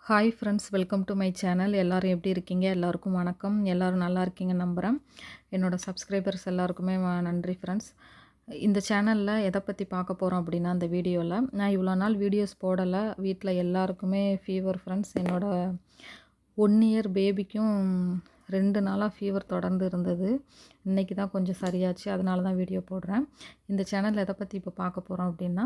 Hi friends, welcome to my channel. எல்லோரும் எப்படி இருக்கீங்க? எல்லாருக்கும் வணக்கம். எல்லோரும் நல்லா இருக்கீங்கன்னு நம்புகிறேன். என்னோடய சப்ஸ்கிரைபர்ஸ் எல்லாருக்குமே நன்றி ஃப்ரெண்ட்ஸ். இந்த சேனலில் எதை பற்றி பார்க்க போகிறோம் அப்படின்னா, அந்த வீடியோவில் நான் இவ்வளோ நாள் வீடியோஸ் போடலை. வீட்டில் எல்லாருக்குமே ஃபீவர் ஃப்ரெண்ட்ஸ். என்னோடய 1 இயர் பேபிக்கும் 2 நாளாக ஃபீவர் தொடர்ந்து இருந்தது. இன்றைக்கி தான் கொஞ்சம் சரியாச்சு. அதனால தான் வீடியோ போடுறேன். இந்த சேனலில் எதை பற்றி இப்போ பார்க்க போகிறோம் அப்படின்னா,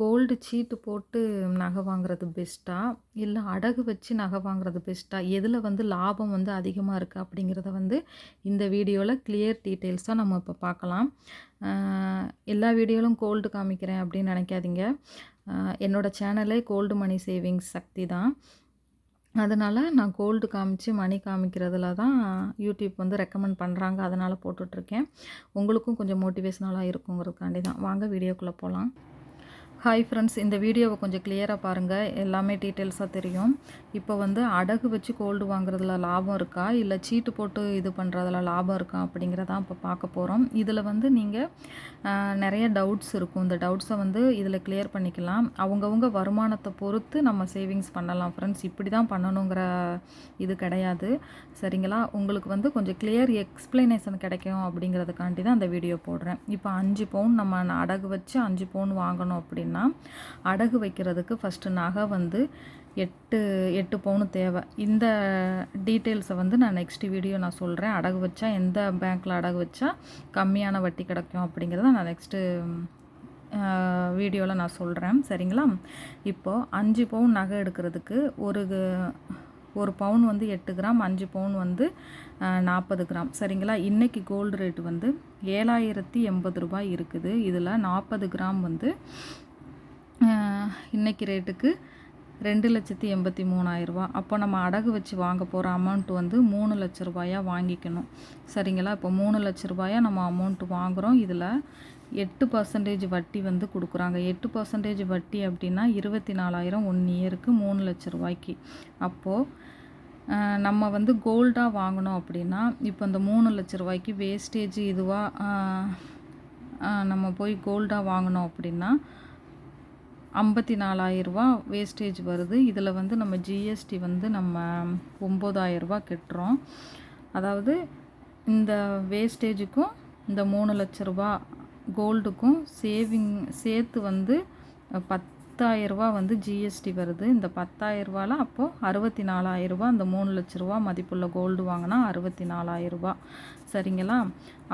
கோல்டு சீட்டு போட்டு நகை வாங்குறது பெஸ்ட்டா, இல்லை அடகு வச்சு நகை வாங்குறது பெஸ்ட்டா, எதில் லாபம் அதிகமாக இருக்குது அப்படிங்கிறத இந்த வீடியோவில் கிளியர் டீட்டெயில்ஸாக நம்ம இப்போ பார்க்கலாம். எல்லா வீடியோவிலும் கோல்டு காமிக்கிறேன் அப்படின்னு நினைக்காதீங்க. என்னோடய சேனலே கோல்டு மணி சேவிங்ஸ் சக்தி தான். அதனால் நான் கோல்டு காமிச்சு மணி காமிக்கிறதுல தான் யூடியூப் ரெக்கமெண்ட் பண்ணுறாங்க. அதனால் போட்டுட்ருக்கேன். உங்களுக்கும் கொஞ்சம் மோட்டிவேஷனலாக இருக்குங்கிறதுக்காண்டி தான். வாங்க வீடியோக்குள்ளே போகலாம். ஹாய் ஃப்ரெண்ட்ஸ், இந்த வீடியோவை கொஞ்சம் கிளியராக பாருங்கள். எல்லாமே டீட்டெயில்ஸாக தெரியும். இப்போ அடகு வச்சு கோல்டு வாங்குறதுல லாபம் இருக்கா, இல்லை சீட்டு போட்டு இது பண்ணுறதுல லாபம் இருக்கா அப்படிங்கிறதான் இப்போ பார்க்க போகிறோம். இதில் நீங்கள் நிறைய டவுட்ஸ் இருக்கும். இந்த டவுட்ஸை இதில் கிளியர் பண்ணிக்கலாம். அவங்கவுங்க வருமானத்தை பொறுத்து நம்ம சேவிங்ஸ் பண்ணலாம் ஃப்ரெண்ட்ஸ். இப்படி தான் பண்ணணுங்கிற இது கிடையாது. சரிங்களா? உங்களுக்கு கொஞ்சம் கிளியர் எக்ஸ்பிளனேஷன் கிடைக்கும் அப்படிங்கிறதுக்காண்டி தான் அந்த வீடியோ போடுறேன். இப்போ 5 பவுன் நம்ம அடகு வச்சு 5 பவுன் வாங்கணும் அப்படின்னா, அடகு வைக்கிறதுக்கு ஃபஸ்ட்டு நகை 8 பவுன் தேவை. இந்த டீட்டெயில்ஸை நான் நெக்ஸ்ட் வீடியோ நான் சொல்கிறேன். அடகு வச்சா எந்த பேங்க்கில் அடகு வச்சா கம்மியான வட்டி கிடைக்கும் அப்படிங்கிறத நான் நெக்ஸ்ட்டு வீடியோவில் நான் சொல்கிறேன். சரிங்களா? இப்போது 5 பவுன் நகை எடுக்கிறதுக்கு ஒரு பவுன் 8 கிராம், 5 பவுன் 40 கிராம். சரிங்களா? இன்றைக்கி கோல்டு ரேட்டு 7,080 ரூபாய் இருக்குது. இதில் 40 கிராம் இன்றைக்கி ரேட்டுக்கு 2,83,000 ரூபா. அப்போ நம்ம அடகு வச்சு வாங்க போகிற அமௌண்ட் 3 லட்ச ரூபாயாக வாங்கிக்கணும். சரிங்களா? இப்போ 3 லட்ச ரூபாயாக நம்ம அமௌண்ட்டு வாங்குகிறோம். இதில் 8% வட்டி கொடுக்குறாங்க. 8% வட்டி அப்படின்னா 24,000 1 இயருக்கு 3 லட்ச ரூபாய்க்கு. அப்போது நம்ம கோல்டாக வாங்கணும் அப்படின்னா, இப்போ இந்த 3 லட்ச ரூபாய்க்கு வேஸ்டேஜ் இதுவாக நம்ம போய் கோல்டாக வாங்கினோம் அப்படின்னா 54,000 ரூபா வேஸ்டேஜ் வருது. இதில் நம்ம ஜிஎஸ்டி நம்ம 9,000 ரூபா கட்டுறோம். அதாவது இந்த வேஸ்டேஜுக்கும் இந்த 3 லட்ச ரூபா கோல்டுக்கும் சேர்த்து 10,000 ரூபா ஜிஎஸ்டி வருது. இந்த 10,000 ரூபாவில் அப்போது 64,000 ரூபா. அந்த 3 லட்ச ரூபா மதிப்புள்ள கோல்டு வாங்கினா 64,000 ரூபா. சரிங்களா?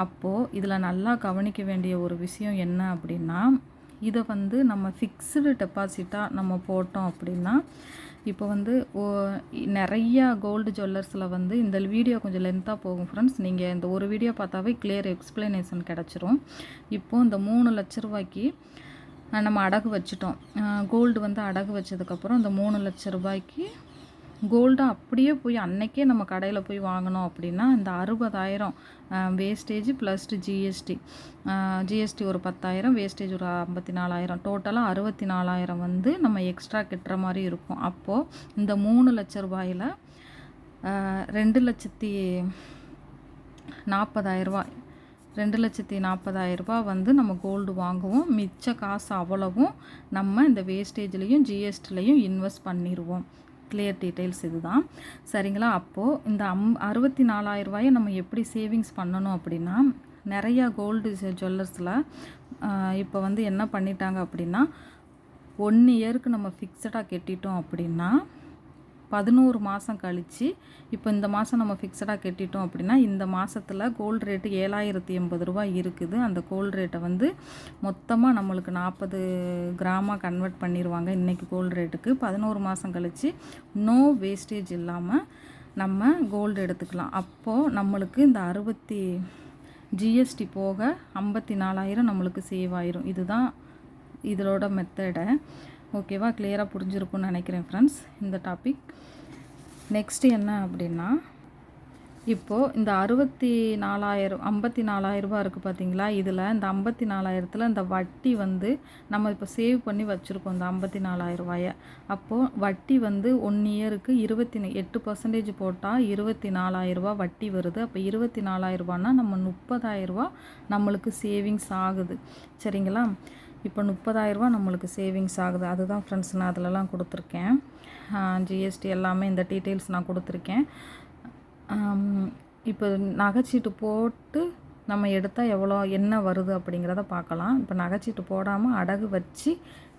அப்போது இதில் நல்லா கவனிக்க வேண்டிய ஒரு விஷயம் என்ன அப்படின்னா, இதை நம்ம ஃபிக்ஸ்டு டெபாசிட்டாக நம்ம போட்டோம் அப்படின்னா, இப்போ நிறையா கோல்டு ஜுவல்லர்ஸில் இந்த வீடியோ கொஞ்சம் லென்த்தாக போகும் ஃப்ரெண்ட்ஸ். நீங்கள் இந்த ஒரு வீடியோ பார்த்தாவே கிளியர் எக்ஸ்பிளனேஷன் கிடச்சிரும். இப்போது இந்த 3 லட்ச ரூபாய்க்கு நம்ம அடகு வச்சிட்டோம். கோல்டு அடகு வச்சதுக்கப்புறம் இந்த 3 லட்ச ரூபாய்க்கு கோல்டு அப்படியே போய் அன்னைக்கே நம்ம கடையில் போய் வாங்கினோம் அப்படின்னா, இந்த 60,000 வேஸ்டேஜ் ப்ளஸ் ஜிஎஸ்டி ஒரு 10,000, வேஸ்டேஜ் ஒரு 54,000, டோட்டலாக 64,000 நம்ம எக்ஸ்ட்ரா கட்டுற மாதிரி இருக்கும். அப்போது இந்த 3 லட்ச ரூபாயில் 2,40,000 ரூபா 2,40,000 ரூபா நம்ம கோல்டு வாங்குவோம். மிச்ச காசு அவ்வளவும் நம்ம இந்த வேஸ்டேஜ்லேயும் ஜிஎஸ்டிலையும் இன்வெஸ்ட் பண்ணிடுவோம். கிளியர் டீட்டெயில்ஸ் இதுதான். சரிங்களா? அப்போது இந்த 64,000 ரூபாயை நம்ம எப்படி சேவிங்ஸ் பண்ணணும் அப்படின்னா, நிறையா கோல்டு ஜுவல்லர்ஸில் இப்போ என்ன பண்ணிட்டாங்க அப்படின்னா, 1 இயருக்கு நம்ம ஃபிக்ஸடாக கட்டிட்டோம் அப்படின்னா 11 மாதம் கழித்து, இப்போ இந்த மாதம் நம்ம ஃபிக்ஸடாக கட்டிட்டோம் அப்படின்னா, இந்த மாதத்தில் கோல்டு ரேட்டு 7,080 ரூபாய் இருக்குது. அந்த கோல்டு ரேட்டை மொத்தமாக நம்மளுக்கு 40 கிராமாக கன்வெர்ட் பண்ணிடுவாங்க. இன்றைக்கி கோல்டு ரேட்டுக்கு 11 மாதம் கழித்து நோ வேஸ்டேஜ் இல்லாமல் நம்ம கோல்டு எடுத்துக்கலாம். அப்போது நம்மளுக்கு இந்த ஜிஎஸ்டி போக 54,000 நம்மளுக்கு சேவ் ஆயிரும். இதுதான் இதோட மெத்தடை. ஓகேவா? கிளியராக புரிஞ்சிருக்கும்னு நினைக்கிறேன் ஃப்ரெண்ட்ஸ் இந்த டாபிக். நெக்ஸ்ட்டு என்ன அப்படின்னா, இப்போது இந்த 54,000 ரூபா இருக்குது பார்த்தீங்களா? இதில் இந்த 54,000த்தில் இந்த வட்டி நம்ம இப்போ சேவ் பண்ணி வச்சுருக்கோம் இந்த 54,000 ரூபாயை. அப்போது வட்டி 1 இயருக்கு 8% போட்டால் 24,000 ரூபா வட்டி வருது. அப்போ 24,000 ரூபான்னா நம்ம 30,000 ரூபா நம்மளுக்கு சேவிங்ஸ் ஆகுது. சரிங்களா? இப்போ 30,000 ரூபா நம்மளுக்கு சேவிங்ஸ் ஆகுது. அதுதான் ஃப்ரெண்ட்ஸ் நான் அதிலலாம் கொடுத்துருக்கேன். ஜிஎஸ்டி எல்லாமே இந்த டீட்டெயில்ஸ் நான் கொடுத்துருக்கேன். இப்போ நகைச்சீட்டு போட்டு நம்ம எடுத்தால் என்ன வருது அப்படிங்கிறத பார்க்கலாம். இப்போ நகைச்சீட்டு போடாமல் அடகு வச்சு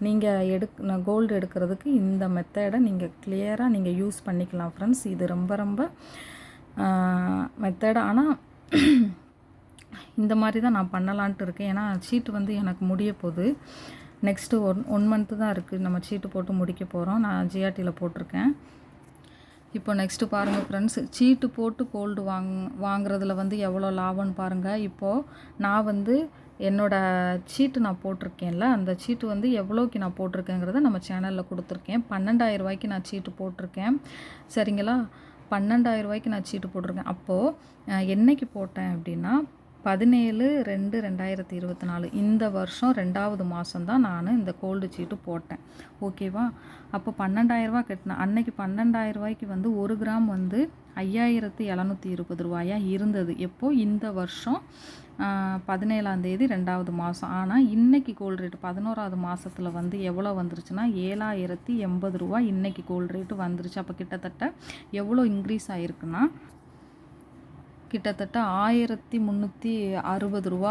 நீங்கள் கோல்டு எடுக்கிறதுக்கு இந்த மெத்தடை நீங்கள் கிளியராக நீங்கள் யூஸ் பண்ணிக்கலாம் ஃப்ரெண்ட்ஸ். இது ரொம்ப ரொம்ப மெத்தட். ஆனால் இந்த மாதிரி தான் நான் பண்ணலான்ட்டு இருக்கேன். ஏன்னா சீட்டு எனக்கு முடிய போகுது. நெக்ஸ்ட்டு ஒன் மந்த்து தான் இருக்குது. நம்ம சீட்டு போட்டு முடிக்க போகிறோம். நான் ஜிஆர்டியில் போட்டிருக்கேன். இப்போ நெக்ஸ்ட்டு பாருங்கள் ஃப்ரெண்ட்ஸ், சீட்டு போட்டு கோல்டு வாங்குறதுல எவ்வளோ லாபம்னு பாருங்கள். இப்போது நான் என்னோடய சீட்டு நான் போட்டிருக்கேன்ல, அந்த சீட்டு எவ்வளோக்கு நான் போட்டிருக்கேங்கிறத நம்ம சேனலில் கொடுத்துருக்கேன். 12,000 ரூபாய்க்கு நான் சீட்டு போட்டிருக்கேன். சரிங்களா, 12,000 ரூபாய்க்கு நான் சீட்டு போட்டிருக்கேன். அப்போது என்னைக்கு போட்டேன் அப்படின்னா 17/2/2024 இந்த வருஷம் 2வது மாதம் தான் நான் இந்த கோல்டு சீட்டு போட்டேன். ஓகேவா, அப்போ 12,000 ரூபா கட்டினேன். அன்னைக்கு 12,000 ரூபாய்க்கு 1 கிராம் 5,720 ரூபாயா இருந்தது. எப்போது இந்த வருஷம் 17ஆம் தேதி 2வது மாதம். ஆனால் இன்றைக்கி கோல்டு ரேட்டு 11வது மாதத்தில் எவ்வளோ வந்துருச்சுன்னா 7,080 ரூபா இன்றைக்கி கோல்டு ரேட்டு வந்துருச்சு. அப்போ கிட்டத்தட்ட எவ்வளோ இன்க்ரீஸ் ஆகிருக்குன்னா கிட்டத்தட்ட 1,360 ரூபா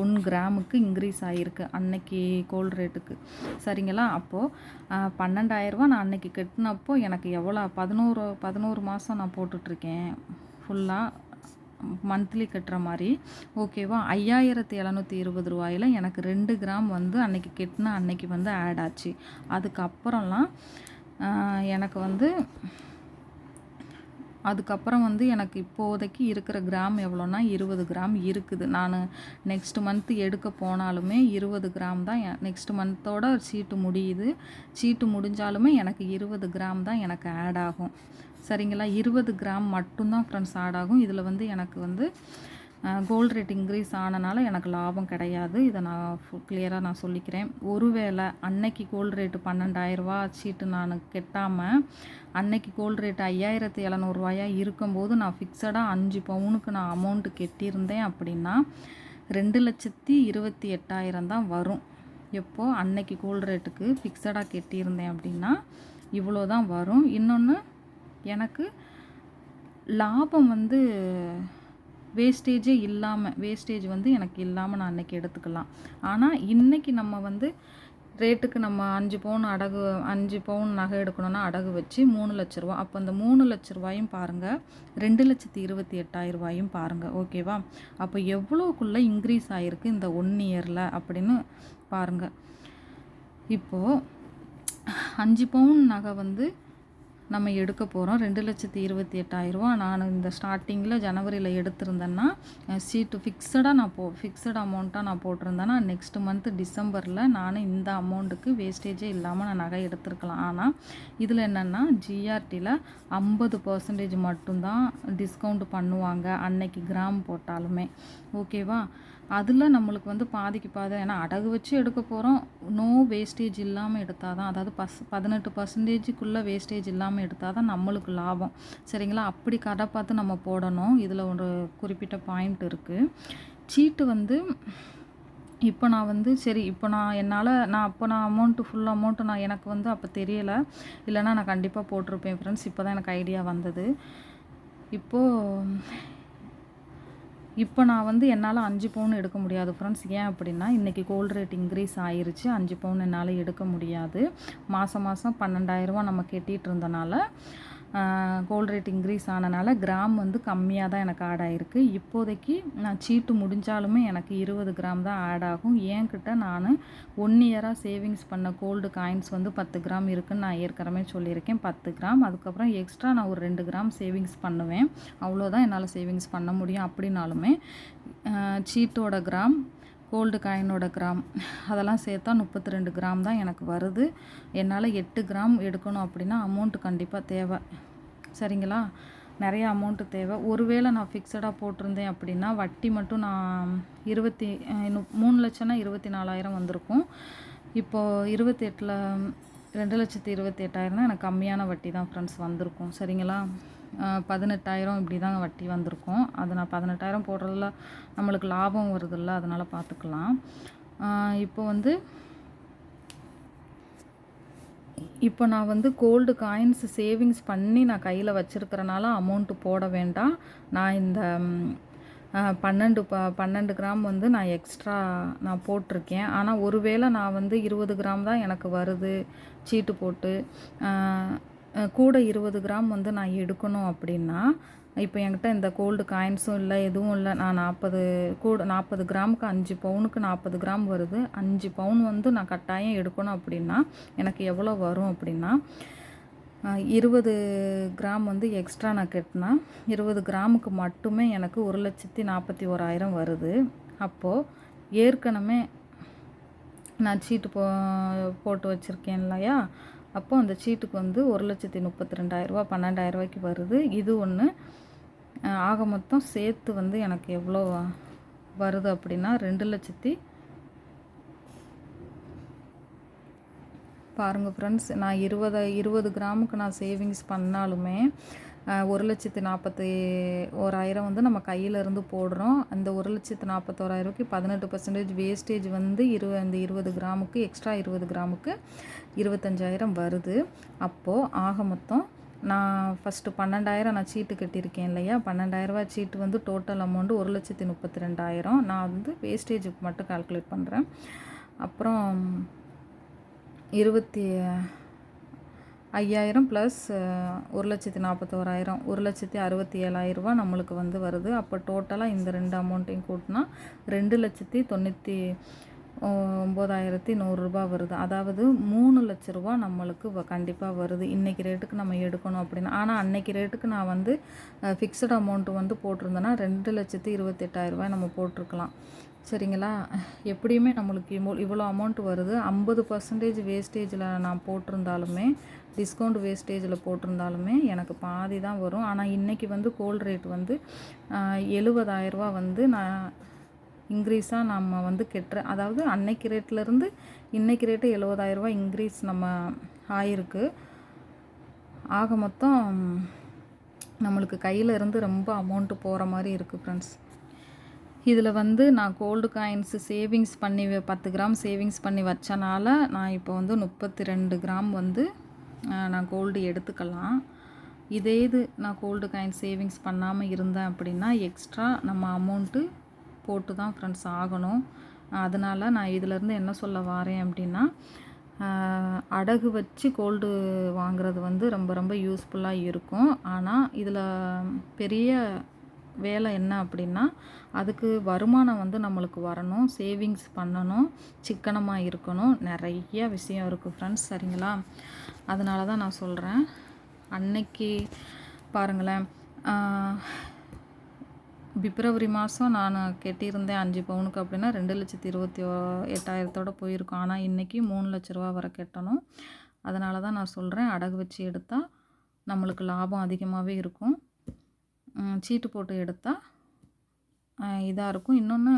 1 கிராமுக்கு இன்க்ரீஸ் ஆகிருக்கு அன்னைக்கு கோல்டு ரேட்டுக்கு. சரிங்களா, அப்போது 12,000 ரூபா நான் அன்னைக்கு கட்டினப்போ எனக்கு எவ்வளோ 11 மாதம் நான் போட்டுட்ருக்கேன் ஃபுல்லாக மந்த்லி கட்டுற மாதிரி. ஓகேவா, 5,720 ரூபாயில் எனக்கு 2 கிராம் அன்னைக்கு கட்டின அன்னைக்கு ஆட் ஆச்சு. அதுக்கப்புறம்லாம் எனக்கு அதுக்கப்புறம் எனக்கு இப்போதைக்கு இருக்கிற கிராம் எவ்வளோன்னா 20 கிராம் இருக்குது. நான் நெக்ஸ்ட் மந்த்து எடுக்க போனாலுமே 20 கிராம் தான். நெக்ஸ்ட் மந்த்தோட சீட்டு முடியுது. சீட்டு முடிஞ்சாலுமே எனக்கு 20 கிராம் தான் எனக்கு ஆட் ஆகும். சரிங்களா, 20 கிராம் மட்டும்தான் ஃப்ரெண்ட்ஸ் ஆட் ஆகும். இதில் எனக்கு கோல்டு ரேட் இன்க்ரீஸ் ஆனனால எனக்கு லாபம் கிடையாது. இதை நான் கிளியராக நான் சொல்லிக்கிறேன். ஒருவேளை அன்னைக்கு கோல்டு ரேட்டு 12,000 ரூபா சீட்டு நான் கெட்டாமல் அன்னைக்கு கோல்டு ரேட்டு 5,700 ரூபாயா இருக்கும்போது நான் ஃபிக்ஸடாக 5 பவுனுக்கு நான் அமௌண்ட்டு கெட்டியிருந்தேன் அப்படின்னா 2,28,000 தான் வரும். எப்போது அன்னைக்கு கோல்டு ரேட்டுக்கு ஃபிக்ஸடாக கெட்டியிருந்தேன் அப்படின்னா இவ்வளோ தான் வரும். இன்னொன்று எனக்கு லாபம் வேஸ்டேஜே இல்லாமல் எனக்கு இல்லாமல் நான் அன்றைக்கி எடுத்துக்கலாம். ஆனால் இன்றைக்கி நம்ம ரேட்டுக்கு நம்ம 5 பவுன் நகை எடுக்கணும்னா அடகு வச்சு 3 லட்ச ரூபா. அப்போ அந்த 3 லட்ச ரூபாயும் பாருங்கள், 2,28,000 ரூபாயும் பாருங்கள். ஓகேவா, அப்போ எவ்வளோக்குள்ளே இன்க்ரீஸ் ஆகிருக்கு இந்த 1 இயரில் அப்படின்னு பாருங்கள். இப்போது 5 பவுன் நகை நம்ம எடுக்க போகிறோம். 2,28,000 ரூபா நான் இந்த ஸ்டார்டிங்கில் ஜனவரியில் எடுத்திருந்தேன்னா சீட்டு ஃபிக்ஸட் அமௌண்ட்டாக நான் போட்டிருந்தேன்னா நெக்ஸ்ட் மந்த்து டிசம்பரில் நான் இந்த அமௌண்ட்டுக்கு வேஸ்டேஜே இல்லாமல் நான் நகை எடுத்துருக்கலாம். ஆனால் இதில் என்னென்னா ஜிஆர்டியில் 50% மட்டும்தான் டிஸ்கவுண்ட் பண்ணுவாங்க அன்னைக்கு கிராம் போட்டாலுமே. ஓகேவா, அதில் நம்மளுக்கு பாதிக்கு பாதி. ஏன்னா அடகு வச்சு எடுக்க போகிறோம், நோ வேஸ்டேஜ் இல்லாமல் எடுத்தால் தான், அதாவது 18% வேஸ்டேஜ் இல்லாமல் எடுத்தால் தான் நம்மளுக்கு லாபம். சரிங்களா, அப்படி கடை பார்த்து நம்ம போடணும். இதில் ஒரு குறிப்பிட்ட பாயிண்ட் இருக்குது. சீட்டு இப்போ நான் சரி இப்போ நான் ஃபுல் அமௌண்ட்டு நான் எனக்கு அப்போ தெரியலை, இல்லைனா நான் கண்டிப்பாக போட்டிருப்பேன் ஃப்ரெண்ட்ஸ். இப்போ தான் எனக்கு ஐடியா வந்தது. இப்போ நான் என்னால் 5 பவுன் எடுக்க முடியாது ஃப்ரெண்ட்ஸ். ஏன் அப்படின்னா இன்றைக்கி கோல்டு ரேட் இன்க்ரீஸ் ஆயிருச்சு. 5 பவுன் என்னால் எடுக்க முடியாது. மாதம் 12,000 ரூபா நம்ம கட்டிகிட்டு இருந்தனால கோல்டு ரேட் இன்க்ரீஸ் ஆனனால கிராம் கம்மியாக தான் எனக்கு ஆட் ஆகிருக்கு. இப்போதைக்கு நான் சீட்டு முடிஞ்சாலுமே எனக்கு 20 கிராம் தான் ஆட் ஆகும். என்கிட்ட நான் 1 இயராக சேவிங்ஸ் பண்ண கோல்டு காயின்ஸ் 10 கிராம் இருக்குதுன்னு நான் ஏற்கனவே சொல்லியிருக்கேன். 10 கிராம் அதுக்கப்புறம் எக்ஸ்ட்ரா நான் ஒரு 2 கிராம் சேவிங்ஸ் பண்ணுவேன். அவ்வளோதான் என்னால் சேவிங்ஸ் பண்ண முடியும். அப்படின்னாலுமே சீட்டோட கிராம், கோல்டு காயினோட கிராம் அதெல்லாம் சேர்த்தா 32 கிராம் தான் எனக்கு வருது. என்னால் 8 கிராம் எடுக்கணும் அப்படின்னா அமௌண்ட்டு கண்டிப்பாக தேவை. சரிங்களா, நிறைய அமௌண்ட்டு தேவை. ஒருவேளை நான் ஃபிக்ஸடாக போட்டிருந்தேன் அப்படின்னா வட்டி மட்டும் நான் 3 லட்சம்னா 24,000 வந்திருக்கும். இப்போது 28ல் 2,28,000 எனக்கு கம்மியான வட்டி தான் ஃப்ரெண்ட்ஸ் வந்திருக்கும். சரிங்களா, 18,000 இப்படி தான் வட்டி வந்திருக்கும். அது நான் 18,000 போடுறதுல நம்மளுக்கு லாபம் வருதில்ல, அதனால் பார்த்துக்கலாம். இப்போ இப்போ நான் வந்து கோல்டு காயின்ஸ் சேவிங்ஸ் பண்ணி நான் கையில் வச்சுருக்கிறனால அமௌண்ட்டு போட வேண்டாம். நான் இந்த 12 கிராம் வந்து நான் எக்ஸ்ட்ரா நான் போட்டிருக்கேன். ஆனால் ஒருவேளை நான் வந்து 20 கிராம் தான் எனக்கு வருது சீட்டு போட்டு, கூட 20 கிராம் வந்து நான் எடுக்கணும் அப்படின்னா, இப்போ என்கிட்ட இந்த கோல்டு காயின்ஸும் இல்லை, எதுவும் இல்லை. நான் 40 கிராமுக்கு 5 பவுனுக்கு 40 கிராம் வருது. 5 பவுன் வந்து நான் கட்டாயம் எடுக்கணும் அப்படின்னா எனக்கு எவ்வளோ வரும் அப்படின்னா, 20 கிராம் வந்து எக்ஸ்ட்ரா நான் கட்டினா 20 கிராமுக்கு மட்டுமே எனக்கு 1,41,000 வருது. அப்போது ஏற்கனவே நான் சீட்டு போட்டு வச்சுருக்கேன் இல்லையா, அப்போது அந்த சீட்டுக்கு வந்து 1,32,000 12,000 வருது. இது ஒன்று. ஆக மொத்தம் சேர்த்து வந்து எனக்கு எவ்வளோ வருது அப்படின்னா 2,00,000. பாருங்கள் ஃப்ரெண்ட்ஸ், நான் 20 கிராமுக்கு நான் சேவிங்ஸ் பண்ணாலுமே 1,41,000 வந்து நம்ம கையிலேருந்து போடுறோம். அந்த 1,41,000க்கு 18% வேஸ்டேஜ் வந்து இந்த 20 கிராமுக்கு எக்ஸ்ட்ரா 20 கிராமுக்கு 25,000 வருது. அப்போது ஆக மொத்தம் நான் ஃபஸ்ட்டு 12,000 நான் சீட்டு கட்டியிருக்கேன் இல்லையா, 12,000 சீட்டு வந்து டோட்டல் அமௌண்ட்டு 1,32,000. நான் வந்து வேஸ்டேஜுக்கு மட்டும் கால்குலேட் பண்ணுறேன். அப்புறம் 25,000 ப்ளஸ் 1,41,000 1,67,000 நம்மளுக்கு வந்து வருது. அப்போ டோட்டலாக இந்த 2 அமௌண்ட்டையும் கூட்டினா 2,99,100 வருது. அதாவது 3 லட்ச ரூபா நம்மளுக்கு கண்டிப்பாக வருது இன்றைக்கி ரேட்டுக்கு நம்ம எடுக்கணும் அப்படின்னா. ஆனால் அன்னைக்கு ரேட்டுக்கு நான் வந்து ஃபிக்ஸட் அமௌண்ட்டு வந்து போட்டிருந்தேன்னா 2,28,000 நம்ம போட்டிருக்கலாம். சரிங்களா? எப்படியுமே நம்மளுக்கு இவ்வளோ அமௌண்ட் வருது. 50% வேஸ்டேஜில் நான் போட்டிருந்தாலுமே, டிஸ்கவுண்ட் வேஸ்டேஜில் போட்டிருந்தாலுமே எனக்கு பாதி தான் வரும். ஆனால் இன்றைக்கி வந்து கோல்டு ரேட் வந்து 70,000 வந்து நான் இன்க்ரீஸாக நம்ம வந்து அதாவது அன்னைக்கு ரேட்லேருந்து இன்றைக்கி ரேட்டு 70,000 இன்க்ரீஸ் நம்ம ஆயிருக்கு. ஆக மொத்தம் நம்மளுக்கு கையில் இருந்து ரொம்ப அமௌண்ட்டு போகிற மாதிரி இருக்குது ஃப்ரெண்ட்ஸ். இதில் வந்து நான் கோல்டு காயின்ஸு சேவிங்ஸ் பண்ணி 10 கிராம் சேவிங்ஸ் பண்ணி வச்சனால நான் இப்போ வந்து 32 கிராம் வந்து நான் கோல்டு எடுத்துக்கலாம். இது நான் கோல்டு காயின் சேவிங்ஸ் பண்ணாமல் இருந்தேன் அப்படின்னா எக்ஸ்ட்ரா நம்ம அமௌண்ட்டு போட்டு தான் ஃப்ரெண்ட்ஸ் ஆகணும். அதனால் நான் இதிலேருந்து என்ன சொல்ல வரேன் அப்படின்னா, அடகு வச்சு கோல்டு வாங்குறது வந்து ரொம்ப ரொம்ப யூஸ்ஃபுல்லாக இருக்கும். ஆனால் இதில் பெரிய வேலை என்ன அப்படின்னா, அதுக்கு வருமானம் வந்து நம்மளுக்கு வரணும், சேவிங்ஸ் பண்ணணும், சிக்கனமாக இருக்கணும், நிறைய விஷயம் இருக்குது ஃப்ரெண்ட்ஸ். சரிங்களா? அதனால தான் நான் சொல்கிறேன். அன்னைக்கு பாருங்களேன், பிப்ரவரி மாதம் நான் கட்டியிருந்தேன் 5 பவுனுக்கு அப்படின்னா 2,28,000 போயிருக்கும். ஆனால் இன்றைக்கி 3 லட்ச ரூபா வரை கட்டணும். அதனால தான் நான் சொல்கிறேன், அடகு வச்சு எடுத்தால் நம்மளுக்கு லாபம் அதிகமாகவே இருக்கும். சீட்டு போட்டு எடுத்தால் இதாக இருக்கும். இன்னொன்று,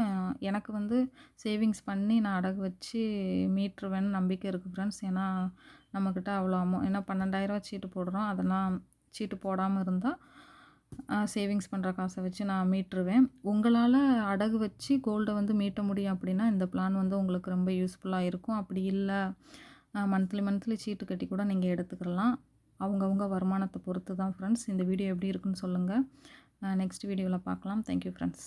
எனக்கு வந்து சேவிங்ஸ் பண்ணி நான் அடகு வச்சு மீட்டுருவேன்னு நம்பிக்கை இருக்குது ஃப்ரெண்ட்ஸ். ஏன்னா நம்மக்கிட்ட அவ்வளோ ஏன்னா 12,000 சீட்டு போடுறோம். அதெல்லாம் சீட்டு போடாமல் இருந்தால் சேவிங்ஸ் பண்ணுற காசை வச்சு நான் மீட்டுருவேன். உங்களால் அடகு வச்சு கோல்டை வந்து மீட்ட முடியும் அப்படின்னா இந்த பிளான் வந்து உங்களுக்கு ரொம்ப யூஸ்ஃபுல்லாக இருக்கும். அப்படி இல்லை, மந்த்லி சீட்டு கட்டி கூட நீங்கள் எடுத்துக்கலாம். அவங்கவுங்க வருமானத்தை பொறுத்து தான் ஃப்ரெண்ட்ஸ். இந்த வீடியோ எப்படி இருக்குன்னு சொல்லுங்கள். நெக்ஸ்ட் வீடியோவில் பார்க்கலாம். Thank you friends.